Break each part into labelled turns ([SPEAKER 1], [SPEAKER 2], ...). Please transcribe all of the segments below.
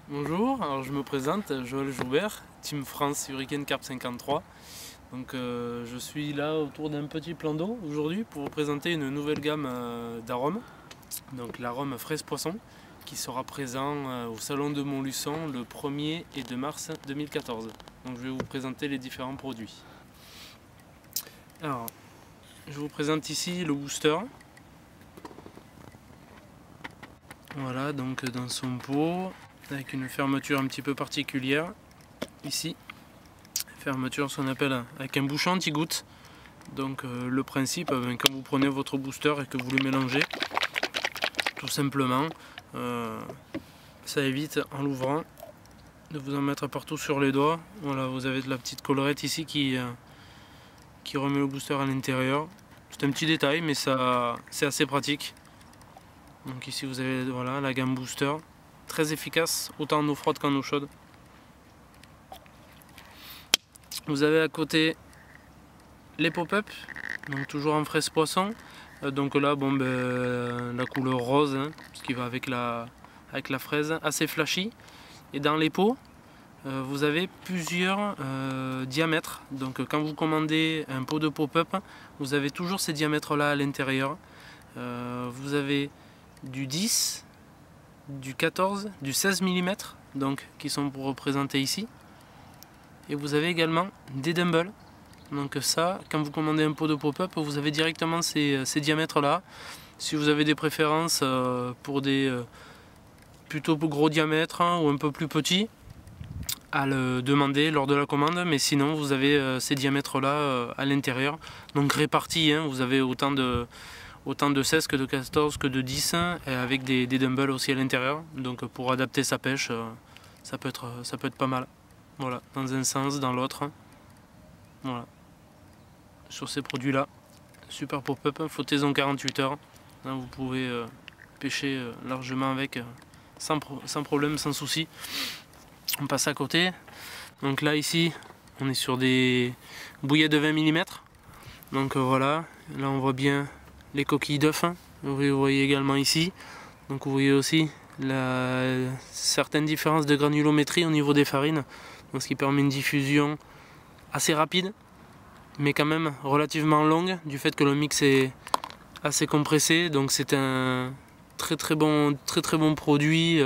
[SPEAKER 1] Bonjour, alors je me présente, Joël Joubert, Team France Hurricane Carp 53. Donc je suis là autour d'un petit plan d'eau aujourd'hui pour vous présenter une nouvelle gamme d'arômes. Donc l'arôme fraise poisson qui sera présent au salon de Montluçon le 1er et 2 mars 2014. Donc je vais vous présenter les différents produits. Alors je vous présente ici le booster. Voilà, donc dans son pot, avec une fermeture un petit peu particulière, ici, fermeture ce qu'on appelle avec un bouchon anti-goutte. Donc le principe, quand vous prenez votre booster et que vous le mélangez, tout simplement, ça évite en l'ouvrant de vous en mettre partout sur les doigts. Voilà, vous avez de la petite collerette ici qui remet le booster à l'intérieur. C'est un petit détail, mais c'est assez pratique. Donc ici vous avez voilà, la gamme booster, très efficace, autant en eau froide qu'en eau chaude. Vous avez à côté les pop-up, donc toujours en fraise poisson. Donc là, bon, la couleur rose, hein, ce qui va avec la fraise, assez flashy. Et dans les pots, vous avez plusieurs diamètres. Donc quand vous commandez un pot de pop-up, vous avez toujours ces diamètres là à l'intérieur. Vous avez du 10, du 14, du 16 mm, donc qui sont représentés ici. Et vous avez également des dumbbells. Donc ça, quand vous commandez un pot de pop-up, vous avez directement ces diamètres là. Si vous avez des préférences pour des plutôt gros diamètres hein, ou un peu plus petits, à le demander lors de la commande, mais sinon vous avez ces diamètres là à l'intérieur, donc répartis, hein, vous avez autant de 16 que de 14 que de 10 et avec des dumbbells aussi à l'intérieur, donc pour adapter sa pêche ça peut être pas mal. Voilà, dans un sens, dans l'autre. Voilà. Sur ces produits là, super pop-up, flottaison 48 heures, hein, vous pouvez pêcher largement avec sans problème, sans souci. On passe à côté, donc là ici on est sur des bouillets de 20 mm, donc voilà, là on voit bien les coquilles d'œufs, hein. Vous voyez également ici, donc vous voyez aussi certaines différences de granulométrie au niveau des farines, donc ce qui permet une diffusion assez rapide mais quand même relativement longue du fait que le mix est assez compressé, donc c'est un très bon produit,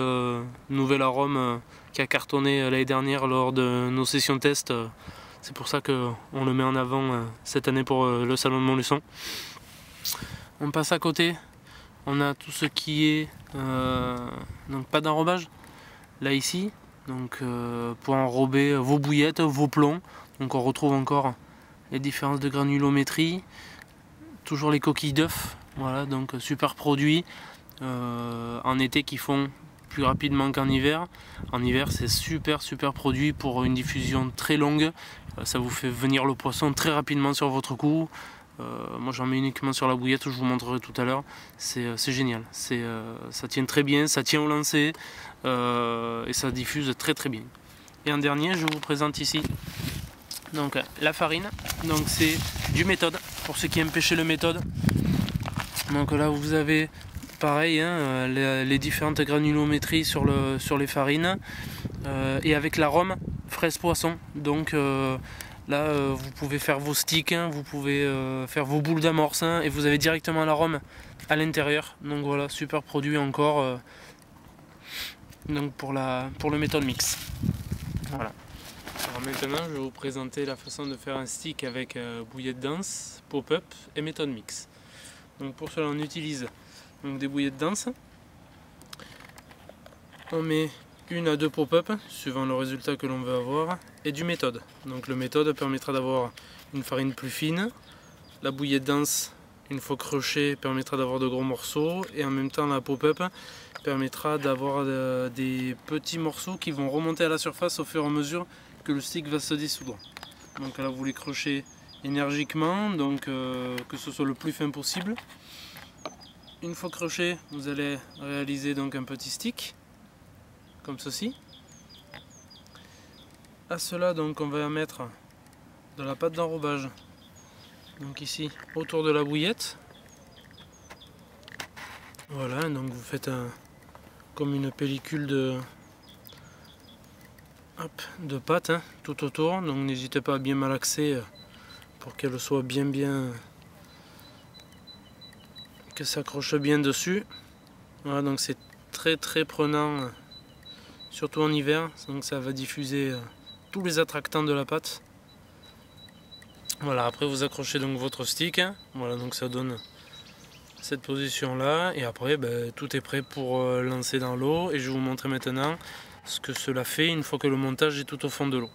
[SPEAKER 1] nouvel arôme qui a cartonné l'année dernière lors de nos sessions test. C'est pour ça qu'on le met en avant cette année pour le salon de Montluçon. On passe à côté, on a tout ce qui est donc pas d'enrobage là ici, donc pour enrober vos bouillettes, vos plombs. Donc on retrouve encore les différences de granulométrie, toujours les coquilles d'œufs, voilà, donc super produit en été qui font plus rapidement qu'en hiver. En hiver c'est super produit pour une diffusion très longue, ça vous fait venir le poisson très rapidement sur votre cou. Moi j'en mets uniquement sur la bouillette, je vous montrerai tout à l'heure, c'est génial, ça tient très bien, ça tient au lancer et ça diffuse très bien. Et en dernier je vous présente ici donc la farine, donc c'est du méthode pour ceux qui aiment pêcher le méthode. Donc là vous avez pareil hein, les différentes granulométries sur les farines et avec l'arôme fraise poisson. Donc là vous pouvez faire vos sticks, hein, vous pouvez faire vos boules d'amorce hein, et vous avez directement l'arôme à l'intérieur. Donc voilà, super produit encore donc pour le méthode mix. Voilà. Alors maintenant je vais vous présenter la façon de faire un stick avec bouillette dense, pop-up et méthode mix. Donc pour cela on utilise donc des bouillettes denses. On met 1 à 2 pop-up suivant le résultat que l'on veut avoir et du méthode. Donc le méthode permettra d'avoir une farine plus fine. La bouillette dense une fois crochée permettra d'avoir de gros morceaux et en même temps la pop-up permettra d'avoir des petits morceaux qui vont remonter à la surface au fur et à mesure que le stick va se dissoudre. Donc là vous les crochez énergiquement, donc que ce soit le plus fin possible. Une fois croché, vous allez réaliser donc un petit stick comme ceci. À cela donc on va mettre de la pâte d'enrobage, donc ici autour de la bouillette. Voilà, donc vous faites comme une pellicule hop, de pâte hein, tout autour, donc n'hésitez pas à bien malaxer pour qu'elle soit bien que ça accroche bien dessus. Voilà, donc c'est très prenant, surtout en hiver, donc ça va diffuser tous les attractants de la pâte. Voilà, après vous accrochez donc votre stick, hein. Voilà, donc ça donne cette position là, et après ben, tout est prêt pour lancer dans l'eau, et je vais vous montrer maintenant ce que cela fait une fois que le montage est tout au fond de l'eau.